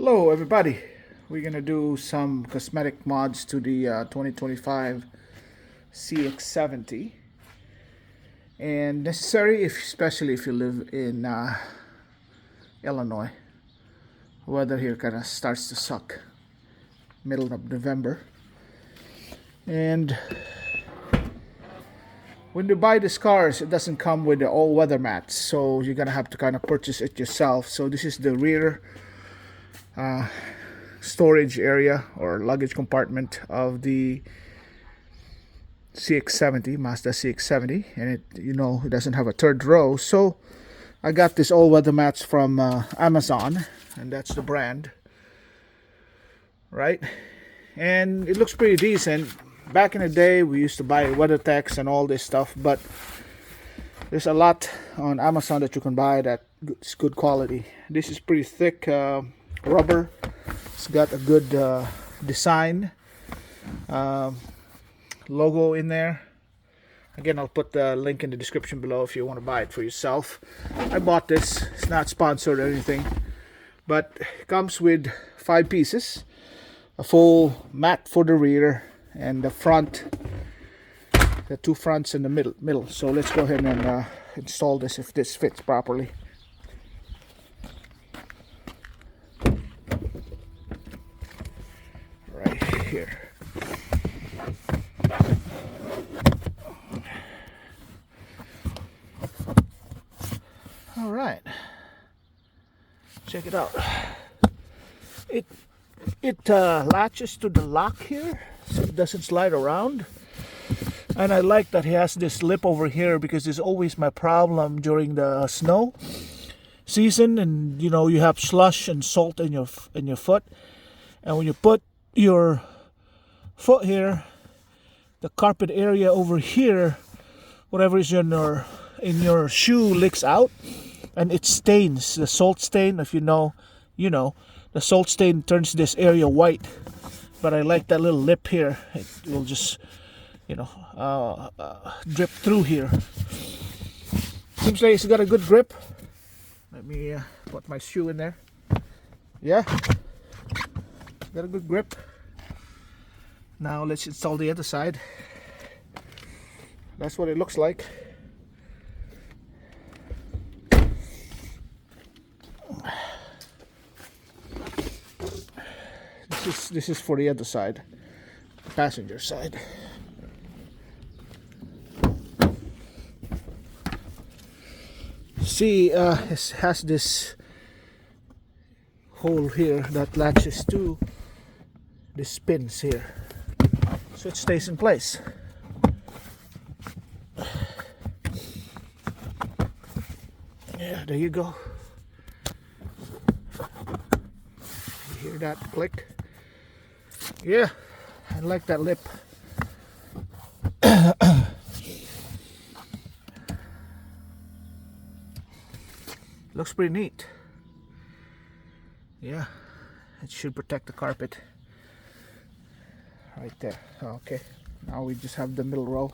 Hello everybody, we're gonna do some cosmetic mods to the 2025 CX70, and necessary especially if you live in Illinois. Weather here kind of starts to suck middle of November, and when you buy these cars it doesn't come with the all-weather mats, so you're gonna have to kind of purchase it yourself. So this is the rear storage area or luggage compartment of the CX70, MAZDA CX70, and it doesn't have a third row. So I got this all-weather mats from Amazon, and that's the brand, right? And it looks pretty decent. Back in the day we used to buy WeatherTechs and all this stuff, but there's a lot on Amazon that you can buy that's good quality. This is pretty thick rubber. It's got a good design, logo in there. Again, I'll put the link in the description below if you want to buy it for yourself. I bought this. It's not sponsored or anything, but it comes with 5 pieces, a full mat for the rear, and the front, the 2 fronts in the middle. So let's go ahead and install this if this fits properly. Here. All right, check it out. It latches to the lock here, so it doesn't slide around. And I like that he has this lip over here, because it's always my problem during the snow season, and you have slush and salt in your foot, and when you put your foot here, the carpet area over here, whatever is in your shoe leaks out, and it stains. The salt stain, if you know, the salt stain turns this area white. But I like that little lip here. It will just drip through here. Seems like it's got a good grip. Let me put my shoe in there. Yeah, got a good grip. Now let's install the other side. That's what it looks like. This is for the other side, the passenger side. See, it has this hole here that latches to the pins here, so it stays in place. Yeah, there you go. You hear that click? Yeah, I like that lip. Looks pretty neat. Yeah, it should protect the carpet right there. Okay, now we just have the middle row.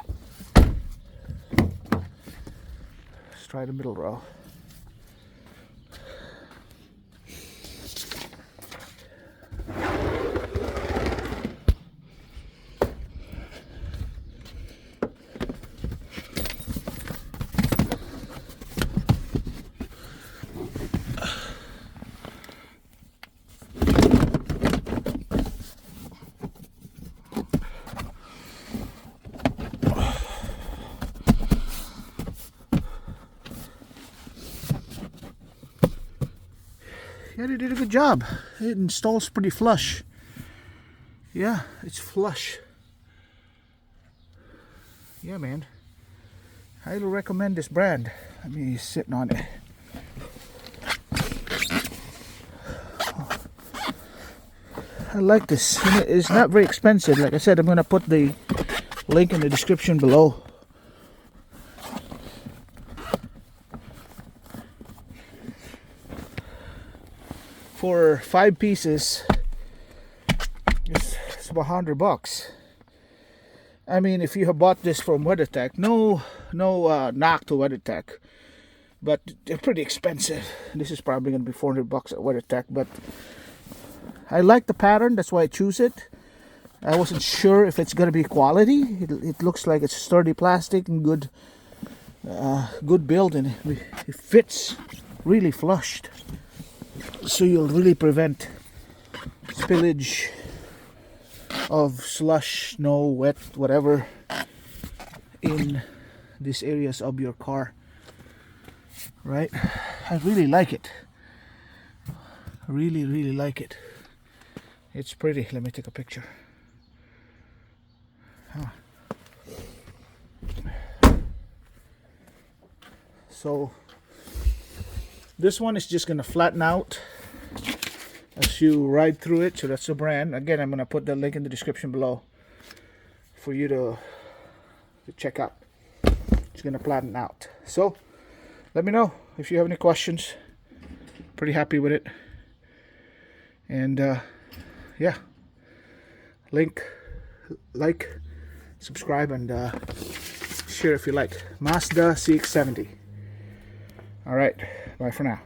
Let's try the middle row. Yeah, they did a good job. It installs pretty flush. Yeah, it's flush. Yeah, man. I highly recommend this brand. Let me sit on it. I like this. It's not very expensive. Like I said, I'm going to put the link in the description below. For 5 pieces, it's about $100. I mean, if you have bought this from WeatherTech, no knock to WeatherTech, but they're pretty expensive. This is probably going to be $400 at WeatherTech, but I like the pattern, that's why I choose it. I wasn't sure if it's gonna be quality. It looks like it's sturdy plastic and good build, and it fits really flushed, so you'll really prevent spillage of slush, snow, wet, whatever in these areas of your car, right? I really like it. Really like it. It's pretty. Let me take a picture. So this one is just gonna flatten out as you ride through it. So that's the brand. Again, I'm gonna put the link in the description below for you to check out. It's gonna flatten out. So let me know if you have any questions. Pretty happy with it. And yeah, like, subscribe, and share if you like. MAZDA CX70. All right, bye for now.